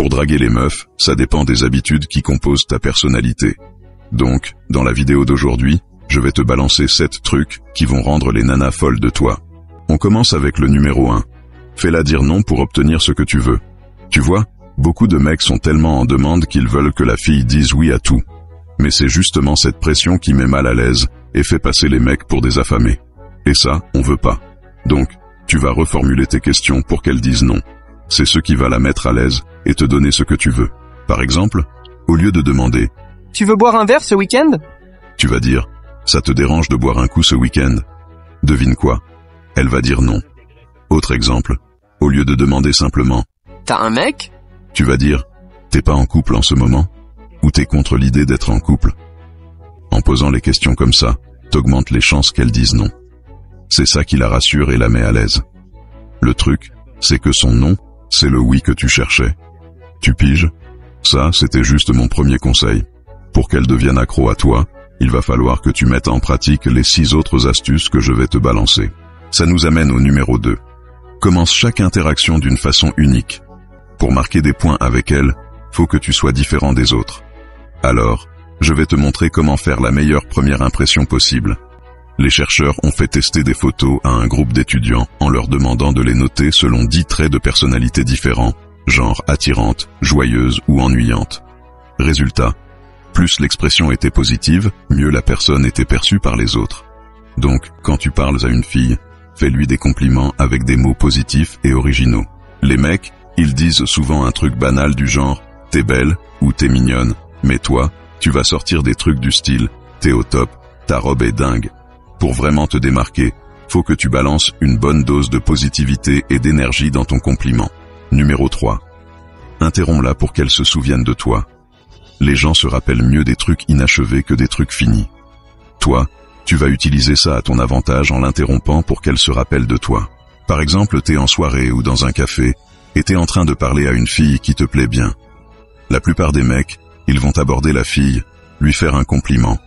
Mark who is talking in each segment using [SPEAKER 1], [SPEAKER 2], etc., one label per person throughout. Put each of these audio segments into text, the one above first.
[SPEAKER 1] Pour draguer les meufs, ça dépend des habitudes qui composent ta personnalité. Donc, dans la vidéo d'aujourd'hui, je vais te balancer 7 trucs qui vont rendre les nanas folles de toi. On commence avec le numéro 1. Fais-la dire non pour obtenir ce que tu veux. Tu vois, beaucoup de mecs sont tellement en demande qu'ils veulent que la fille dise oui à tout. Mais c'est justement cette pression qui met mal à l'aise et fait passer les mecs pour des affamés. Et ça, on veut pas. Donc, tu vas reformuler tes questions pour qu'elle dise non. C'est ce qui va la mettre à l'aise et te donner ce que tu veux. Par exemple, au lieu de demander
[SPEAKER 2] « Tu veux boire un verre ce week-end ?»
[SPEAKER 1] tu vas dire « Ça te dérange de boire un coup ce week-end ?» Devine quoi? Elle va dire non. Autre exemple, au lieu de demander simplement
[SPEAKER 2] « T'as un mec ?»
[SPEAKER 1] tu vas dire « T'es pas en couple en ce moment ?» ou « T'es contre l'idée d'être en couple ?» En posant les questions comme ça, t'augmentes les chances qu'elle dise non. C'est ça qui la rassure et la met à l'aise. Le truc, c'est que son non, c'est le oui que tu cherchais. Tu piges? Ça, c'était juste mon premier conseil. Pour qu'elle devienne accro à toi, il va falloir que tu mettes en pratique les 6 autres astuces que je vais te balancer. Ça nous amène au numéro 2. Commence chaque interaction d'une façon unique. Pour marquer des points avec elle, faut que tu sois différent des autres. Alors, je vais te montrer comment faire la meilleure première impression possible. Les chercheurs ont fait tester des photos à un groupe d'étudiants en leur demandant de les noter selon 10 traits de personnalité différents, genre attirante, joyeuse ou ennuyante. Résultat, plus l'expression était positive, mieux la personne était perçue par les autres. Donc, quand tu parles à une fille, fais-lui des compliments avec des mots positifs et originaux. Les mecs, ils disent souvent un truc banal du genre « t'es belle » ou « t'es mignonne », mais toi, tu vas sortir des trucs du style « t'es au top »,« ta robe est dingue ». Pour vraiment te démarquer, faut que tu balances une bonne dose de positivité et d'énergie dans ton compliment. Numéro 3. Interromps-la pour qu'elle se souvienne de toi. Les gens se rappellent mieux des trucs inachevés que des trucs finis. Toi, tu vas utiliser ça à ton avantage en l'interrompant pour qu'elle se rappelle de toi. Par exemple, t'es en soirée ou dans un café, et t'es en train de parler à une fille qui te plaît bien. La plupart des mecs, ils vont aborder la fille, lui faire un compliment,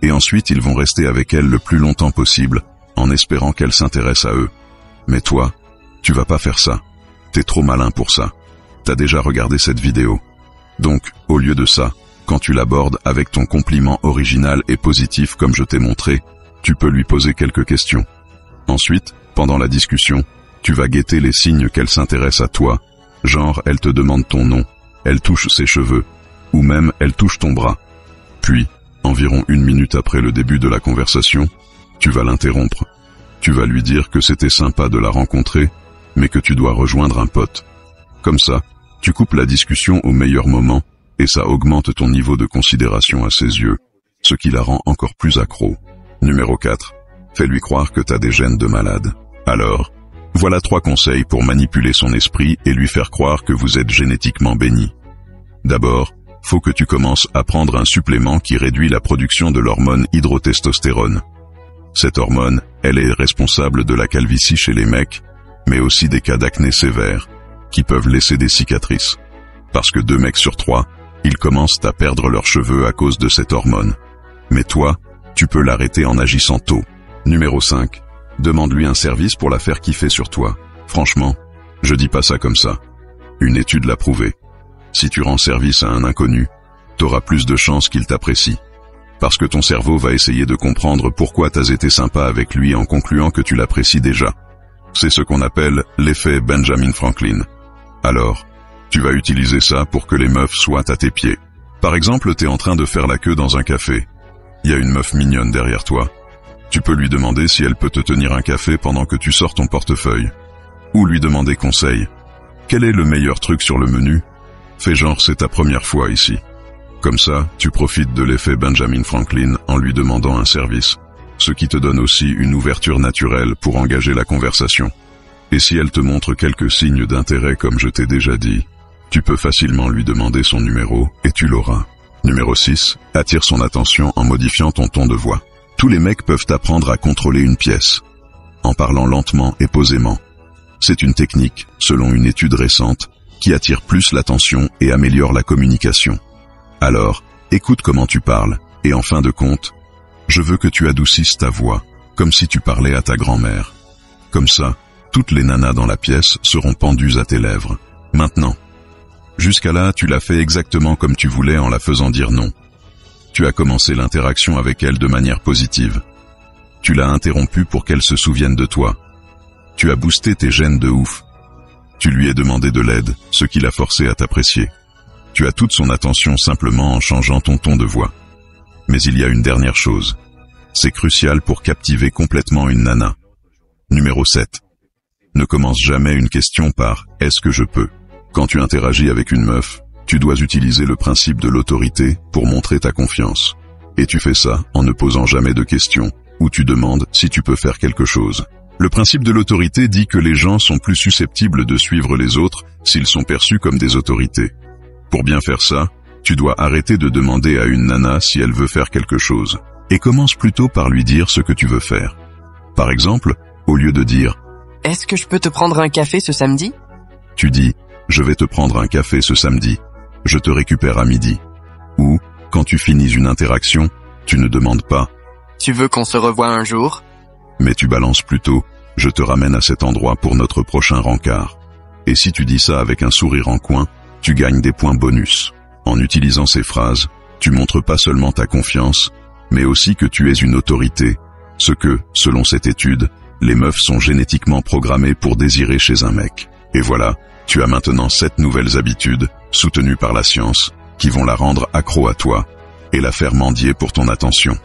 [SPEAKER 1] et ensuite ils vont rester avec elle le plus longtemps possible, en espérant qu'elle s'intéresse à eux. Mais toi, tu vas pas faire ça. T'es trop malin pour ça. T'as déjà regardé cette vidéo. Donc, au lieu de ça, quand tu l'abordes avec ton compliment original et positif comme je t'ai montré, tu peux lui poser quelques questions. Ensuite, pendant la discussion, tu vas guetter les signes qu'elle s'intéresse à toi, genre elle te demande ton nom, elle touche ses cheveux, ou même elle touche ton bras. Puis, environ 1 minute après le début de la conversation, tu vas l'interrompre. Tu vas lui dire que c'était sympa de la rencontrer, mais que tu dois rejoindre un pote. Comme ça, tu coupes la discussion au meilleur moment, et ça augmente ton niveau de considération à ses yeux, ce qui la rend encore plus accro. Numéro 4. Fais-lui croire que t'as des gènes de malade. Alors, voilà 3 conseils pour manipuler son esprit et lui faire croire que vous êtes génétiquement béni. D'abord, faut que tu commences à prendre un supplément qui réduit la production de l'hormone hydrotestostérone. Cette hormone, elle est responsable de la calvitie chez les mecs, mais aussi des cas d'acné sévère, qui peuvent laisser des cicatrices. Parce que 2 mecs sur 3, ils commencent à perdre leurs cheveux à cause de cette hormone. Mais toi, tu peux l'arrêter en agissant tôt. Numéro 5. Demande-lui un service pour la faire kiffer sur toi. Franchement, je dis pas ça comme ça. Une étude l'a prouvé. Si tu rends service à un inconnu, t'auras plus de chances qu'il t'apprécie. Parce que ton cerveau va essayer de comprendre pourquoi t'as été sympa avec lui en concluant que tu l'apprécies déjà. C'est ce qu'on appelle l'effet Benjamin Franklin. Alors, tu vas utiliser ça pour que les meufs soient à tes pieds. Par exemple, t'es en train de faire la queue dans un café. Il y a une meuf mignonne derrière toi. Tu peux lui demander si elle peut te tenir un café pendant que tu sors ton portefeuille. Ou lui demander conseil. Quel est le meilleur truc sur le menu? Fais genre c'est ta première fois ici. Comme ça, tu profites de l'effet Benjamin Franklin en lui demandant un service. Ce qui te donne aussi une ouverture naturelle pour engager la conversation. Et si elle te montre quelques signes d'intérêt comme je t'ai déjà dit, tu peux facilement lui demander son numéro et tu l'auras. Numéro 6. Attire son attention en modifiant ton ton de voix. Tous les mecs peuvent apprendre à contrôler une pièce, en parlant lentement et posément. C'est une technique, selon une étude récente, qui attire plus l'attention et améliore la communication. Alors, écoute comment tu parles, et en fin de compte, je veux que tu adoucisses ta voix, comme si tu parlais à ta grand-mère. Comme ça, toutes les nanas dans la pièce seront pendues à tes lèvres. Maintenant, Jusqu'à là, tu l'as fait exactement comme tu voulais en la faisant dire non. Tu as commencé l'interaction avec elle de manière positive. Tu l'as interrompue pour qu'elle se souvienne de toi. Tu as boosté tes gènes de ouf. Tu lui as demandé de l'aide, ce qui l'a forcé à t'apprécier. Tu as toute son attention simplement en changeant ton ton de voix. Mais il y a une dernière chose. C'est crucial pour captiver complètement une nana. Numéro 7. Ne commence jamais une question par « Est-ce que je peux ?» Quand tu interagis avec une meuf, tu dois utiliser le principe de l'autorité pour montrer ta confiance. Et tu fais ça en ne posant jamais de questions, ou tu demandes si tu peux faire quelque chose. Le principe de l'autorité dit que les gens sont plus susceptibles de suivre les autres s'ils sont perçus comme des autorités. Pour bien faire ça, tu dois arrêter de demander à une nana si elle veut faire quelque chose, et commence plutôt par lui dire ce que tu veux faire. Par exemple, au lieu de dire «
[SPEAKER 2] Est-ce que je peux te prendre un café ce samedi ?»
[SPEAKER 1] tu dis « Je vais te prendre un café ce samedi, je te récupère à midi ». Ou, quand tu finis une interaction, tu ne demandes pas
[SPEAKER 2] « Tu veux qu'on se revoie un jour ?»
[SPEAKER 1] mais tu balances plutôt « Je te ramène à cet endroit pour notre prochain rencard ». Et si tu dis ça avec un sourire en coin, tu gagnes des points bonus. En utilisant ces phrases, tu montres pas seulement ta confiance, mais aussi que tu es une autorité, ce que, selon cette étude, les meufs sont génétiquement programmées pour désirer chez un mec. Et voilà, tu as maintenant 7 nouvelles habitudes, soutenues par la science, qui vont la rendre accro à toi, et la faire mendier pour ton attention.